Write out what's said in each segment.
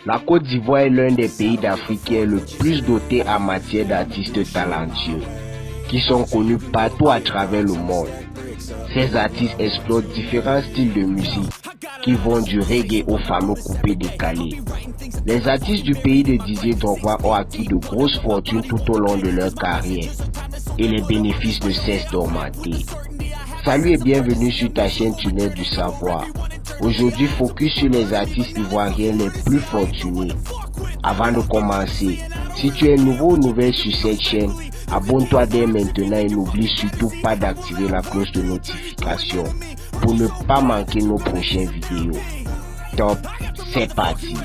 La Côte d'Ivoire est l'un des pays d'Afrique qui est le plus doté en matière d'artistes talentueux, qui sont connus partout à travers le monde. Ces artistes explorent différents styles de musique, qui vont du reggae au fameux coupé décalé. Les artistes du pays de Didier Drogba ont acquis de grosses fortunes tout au long de leur carrière, et les bénéfices ne cessent d'augmenter. Salut et bienvenue sur ta chaîne Tunnel du Savoir. Aujourd'hui, focus sur les artistes ivoiriens les plus fortunés. Avant de commencer, si tu es nouveau ou nouvelle sur cette chaîne, abonne-toi dès maintenant et n'oublie surtout pas d'activer la cloche de notification pour ne pas manquer nos prochaines vidéos. Top, c'est parti!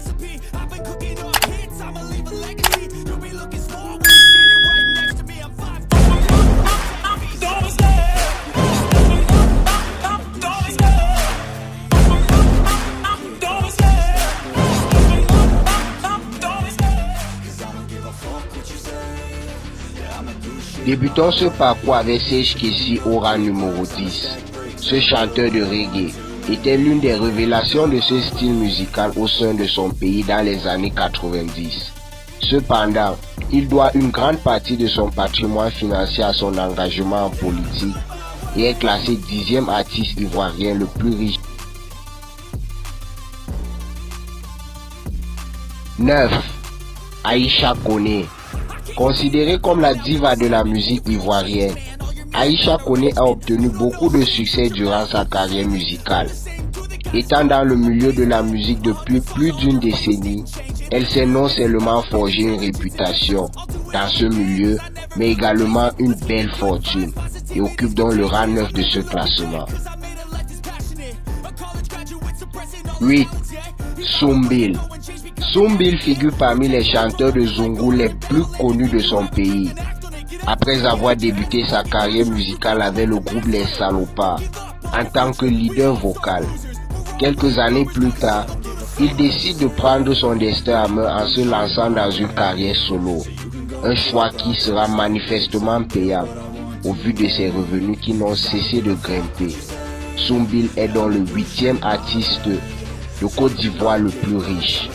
Débutons ce parcours avec Serge Kessie au rang numéro 10. Ce chanteur de reggae était l'une des révélations de ce style musical au sein de son pays dans les années 90. Cependant, il doit une grande partie de son patrimoine financier à son engagement en politique et est classé 10e artiste ivoirien le plus riche. 9. Aïcha Koné. Considérée comme la diva de la musique ivoirienne, Aïcha Koné a obtenu beaucoup de succès durant sa carrière musicale. Étant dans le milieu de la musique depuis plus d'une décennie, elle s'est non seulement forgé une réputation dans ce milieu, mais également une belle fortune et occupe donc le rang 9 de ce classement. 8. Soumbil. Soumbil figure parmi les chanteurs de Zongo les plus connus de son pays. Après avoir débuté sa carrière musicale avec le groupe Les Salopards en tant que leader vocal, quelques années plus tard, il décide de prendre son destin à main en se lançant dans une carrière solo. Un choix qui sera manifestement payant au vu de ses revenus qui n'ont cessé de grimper. Soumbil est donc le 8e artiste de Côte d'Ivoire le plus riche.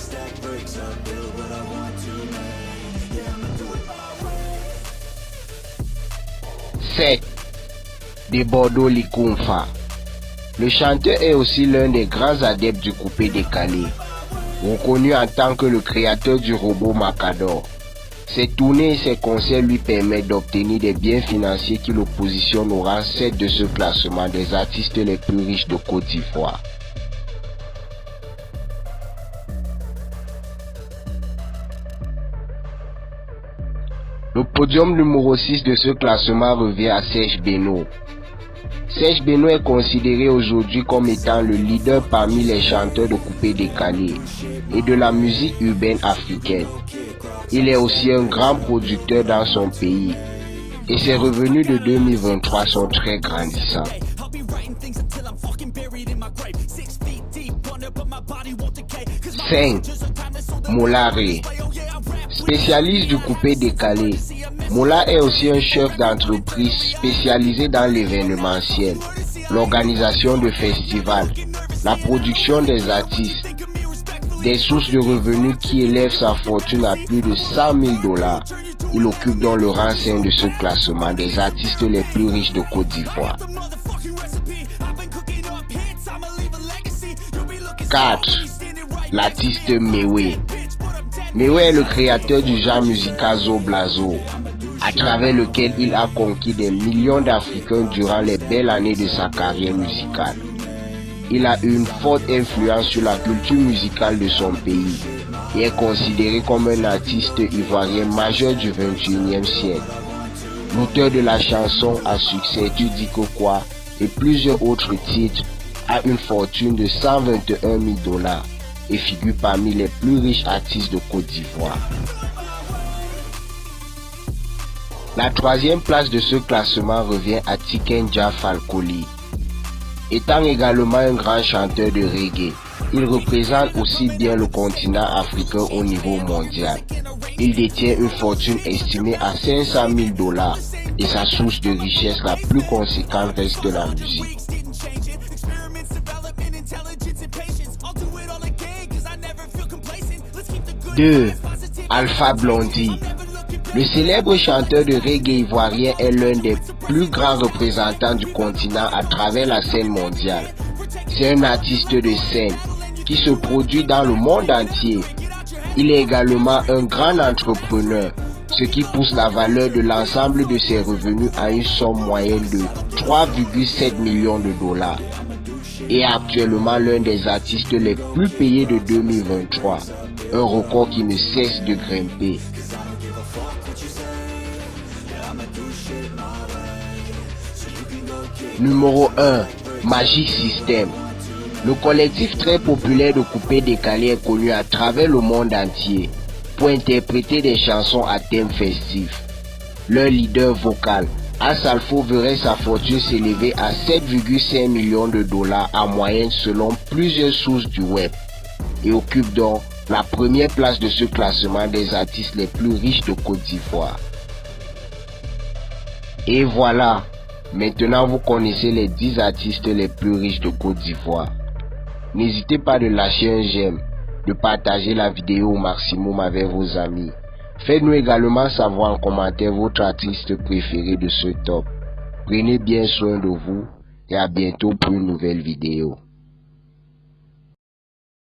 7. De Bordeaux Likumfa. Le chanteur est aussi l'un des grands adeptes du coupé décalé, reconnu en tant que le créateur du robot Macador. Ses tournées et ses concerts lui permettent d'obtenir des biens financiers qui le positionnent au rang 7 de ce classement des artistes les plus riches de Côte d'Ivoire. Le podium numéro 6 de ce classement revient à Serge Beno. Serge Beno est considéré aujourd'hui comme étant le leader parmi les chanteurs de coupé décalé et de la musique urbaine africaine. Il est aussi un grand producteur dans son pays et ses revenus de 2023 sont très grandissants. 5. Molaré. Spécialiste du coupé décalé, Mola est aussi un chef d'entreprise spécialisé dans l'événementiel, l'organisation de festivals, la production des artistes, des sources de revenus qui élèvent sa fortune à plus de 100 000 $. Il occupe donc le rang 5 de ce classement des artistes les plus riches de Côte d'Ivoire. 4. L'artiste Mewe. Mewe est le créateur du genre musical Zoblazo, à travers lequel il a conquis des millions d'Africains durant les belles années de sa carrière musicale. Il a eu une forte influence sur la culture musicale de son pays et est considéré comme un artiste ivoirien majeur du 21e siècle. L'auteur de la chanson à succès Tu dis que quoi et plusieurs autres titres a une fortune de 121 000 $ et figure parmi les plus riches artistes de Côte d'Ivoire. La 3e place de ce classement revient à Tikenja Falkoli. Étant également un grand chanteur de reggae, il représente aussi bien le continent africain au niveau mondial. Il détient une fortune estimée à 500 000 $ et sa source de richesse la plus conséquente reste la musique. 2. Alpha Blondy. Le célèbre chanteur de reggae ivoirien est l'un des plus grands représentants du continent à travers la scène mondiale. C'est un artiste de scène qui se produit dans le monde entier. Il est également un grand entrepreneur, ce qui pousse la valeur de l'ensemble de ses revenus à une somme moyenne de 3,7 millions de dollars. Et actuellement l'un des artistes les plus payés de 2023, un record qui ne cesse de grimper. Numéro 1. Magic System. Le collectif très populaire de coupé décalé est connu à travers le monde entier pour interpréter des chansons à thème festif. Leur leader vocal, Asalfo, verrait sa fortune s'élever à 7,5 millions de dollars en moyenne selon plusieurs sources du web et occupe donc la première place de ce classement des artistes les plus riches de Côte d'Ivoire. Et voilà, maintenant vous connaissez les 10 artistes les plus riches de Côte d'Ivoire. N'hésitez pas de lâcher un j'aime, de partager la vidéo au maximum avec vos amis. Faites-nous également savoir en commentaire votre artiste préféré de ce top. Prenez bien soin de vous et à bientôt pour une nouvelle vidéo.